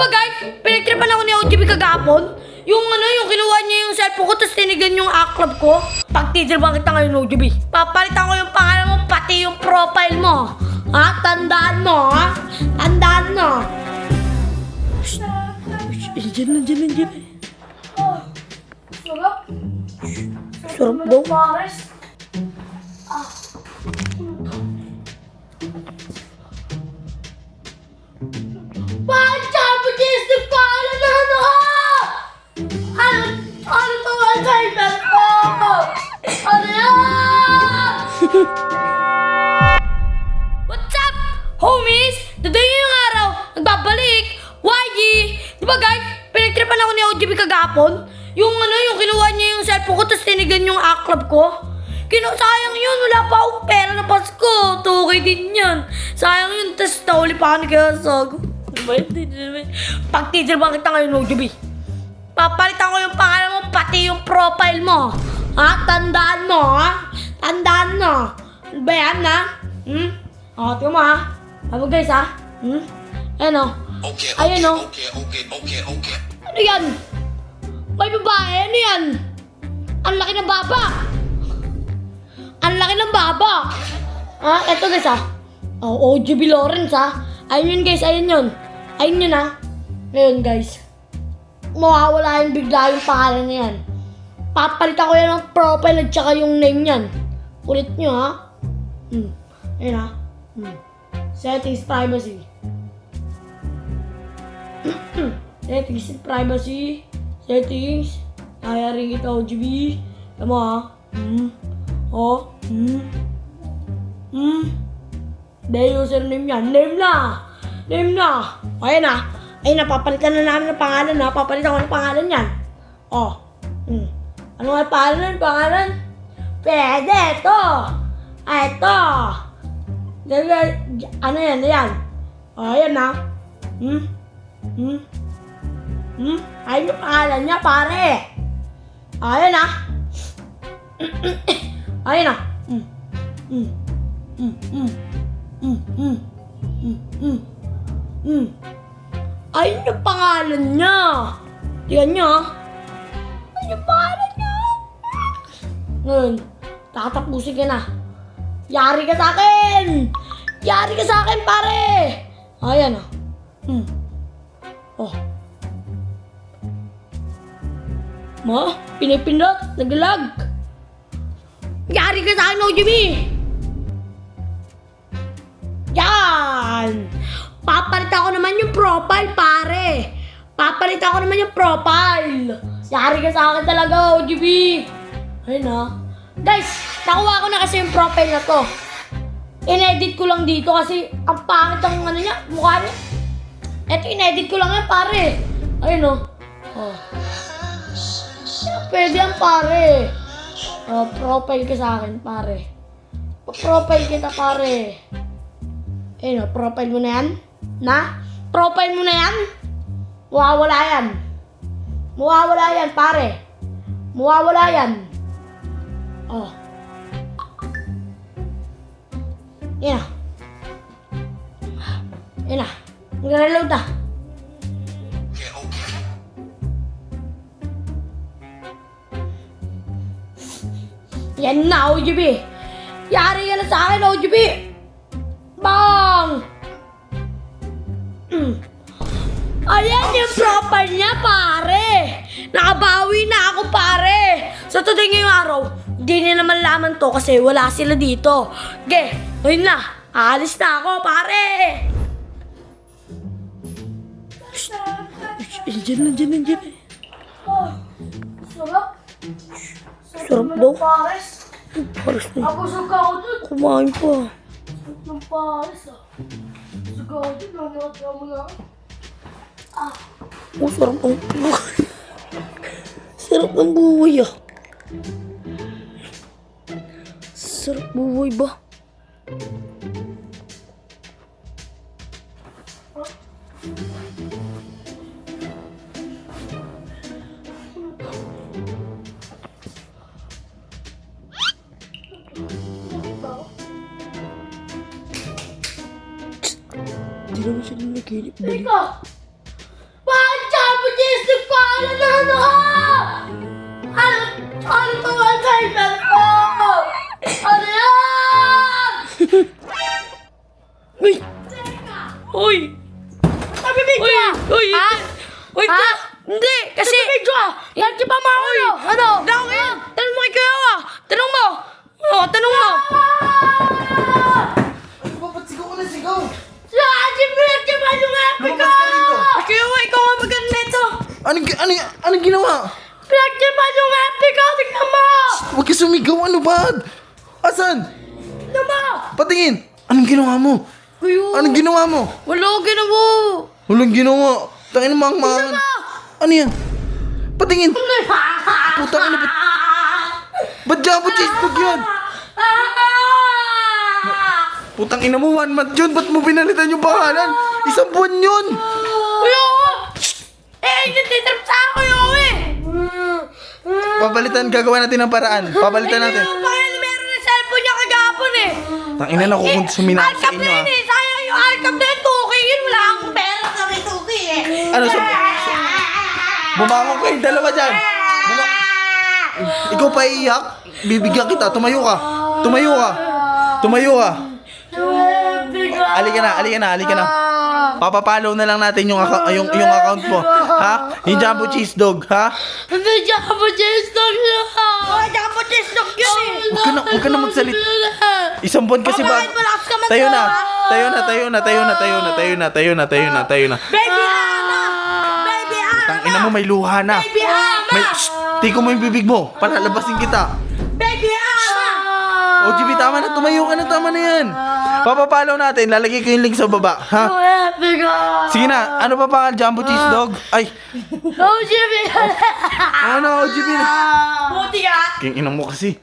ba guys, pinagtripan ako ni OGB kagapon? Yung yung kinuha niya yung cellphone ko tapos tinigan yung club ko. Pagtitripan kita ngayon, OGB. Papalitan ko yung pangalan mo, pati yung profile mo. Ha? Tandaan mo, ha? Tandaan mo. Nandiyan. Sarap. Sarap daw. Pares. Bakit sabi niya si Paolo na ano ka? Ano to ang kailan ko? Ano yan? What's up, homies? Today yung araw, nagbabalik. YG! Di ba guys, pinagtripan ako ni OGB kagapon? Yung yung kinuha niya yung cellphone ko tapos tinigan yung club ko. Sayang yun, wala pa akong pera na Pasko. Tukay din yan. Sayang yun, tapos nauli pa ako ni Kayasag. Pagtitripan kita ngayon, OGB. Papalitan ko yung pangalan mo, pati yung profile mo. Ha? Tandaan mo, ha? Tandaan mo. Ano ba yan, ha? O, tingnan mo, ha? Ano guys, ha? Ayan, o. Okay. Ayan, o. Okay. Ano yan? May babae, ano yan? Ang laki ng baba. Ang laki ng baba. Ha? Eto guys, ha? Oh, OGB Lawrence, ha? Ayun yun, guys. Ayun yun. Ayun yun, ha? Ngayon, guys. Mawawala yun bigla yung pangalan niya yan. Papalitan ko yan ng profile at saka yung name niyan. Kulit nyo, ha? Ayun, ha? Settings, privacy. Settings, privacy. Settings. Nayaring kita, OGB. Tama, ha? Dahil username yan. Name na! Ayan na. Ayun na, papalitan na namin ng pangalan, ha? Papalitan ko ng pangalan yan. Ano nga pangalan? Pwede, ito. Ito. Ano yan? Ayan na. Ayun yung pangalan niya, pare. Ayan na. Ayun na. Ayun yung pangalan niya. Tingnan niyo, ha? Ayun yung pangalan niya. Ngayon, tatapusin ka na. Yari ka sa akin! Yari ka sa akin, pare! Ayan, ha? Pinipindot, naglag. Yari ka sa akin, OGB! Yan! Papalitan ko naman yung profile, pare! Papalitan ko naman yung profile! Yari ka sa akin talaga, OGB! Ayun, ha? Guys, nakuha ko na kasi yung profile na to. In-edit ko lang dito kasi ang pangit ang mukha niya. Eto, in-edit ko lang yan, pare. Ayun, o. Pwede yan, pare. Profile ka sa akin, pare. Profile kita, pare. Ayun, profile mo na yan. Profile mo na yan. Mawawala yan, pare. Mawawala yan. Yan na. Mag-reload na. Yan na, OGB. Yari yan na sa akin, OGB. Bang! Ayan yung profile niya, pare. Nakabawi na ako, pare. So today ngayong araw, hindi niya naman laman to kasi wala sila dito. Okay, ayun na. Aalis na ako, pare. Nandiyan. Sarap. Sarap daw. Pares. Pares na. Ako suka ako dun. Kumain pa. Sarap ng pares, Suka ako dun. Nanood mo na. Sarap ng buhay. Sarap ng buhay, Sarap buhay ba? Hindi naman sila nagkilip. Teka! Uy, Ha? Uy, Ha? hindi. Kasi... Video ah! Lagi pa maulo! Ano? Gawin! Tanong mo kay Kuya Wa. Tanong mo. Oo, tanong mo. Ay, ba't sigaw ko na sigaw? Si Haji pinagkipan yung epic ko! Lumabas ka rito. Kuya Wa, ikaw nga maganda nito. Anong ginawa? Pinagkipan yung epic ko! Tignan mo! Huwag ka sumigaw, ano ba? Asan? Tignan mo! Patingin! Anong ginawa mo? Kuya Wa. Anong ginawa mo? Wala ko ginawa. Walang ginawa. Tangin mo ang mga... Ano yan? Patingin! Putang ina, ba't Jumbo Cheese Dog yan? Putang ina mo, 1 month yun. Ba't mo pinalitan yung pangalan? 1 buwan yun! Kuya Wa. Nagtitrip sa ako Kuya Wa eh. Papalitan, gagawa natin ng paraan. Papalitan natin. Bakit meron na cellphone niya kagapon eh. Tangina na, kung sumina ako sa Alcap inyo na ah. yun eh. Sayang yung Alcap na yun. Tukay yun. Wala akong pera sa may tukay eh. Ano, bumangon kayo dalawa dyan. Ikaw pa iiyak? Bibigyan kita. Tumayo ka. Tumayo ka. Tumayo ka. Halika na. Papapalo na lang natin yung account mo. Ha? Yung Jumbo Cheese Dog, ha? Hindi Jumbo Cheese Dog yun. Jumbo Cheese Dog yun eh. Huwag ka na magsalit. 1 buwan kasi ba? Bakit malakas ka man Tayo to, na. ha? Tayo na. Baby Ana! Baby Ana! Tangina mo, may luha na. Baby Ana! Tiko mo yung bibig mo. Para labasin kita. Baby Ana! OGB, tama na. Tumayo ka na. Tama na yan. Papapalaw natin. Lalagay ko yung link sa baba. Ha? Epic ah! Sige na. Ano pa pangal? Jumbo Cheese Dog? Ay. Oh, Jimmy! Ano, OGB na. Buti ka! King inang mo kasi.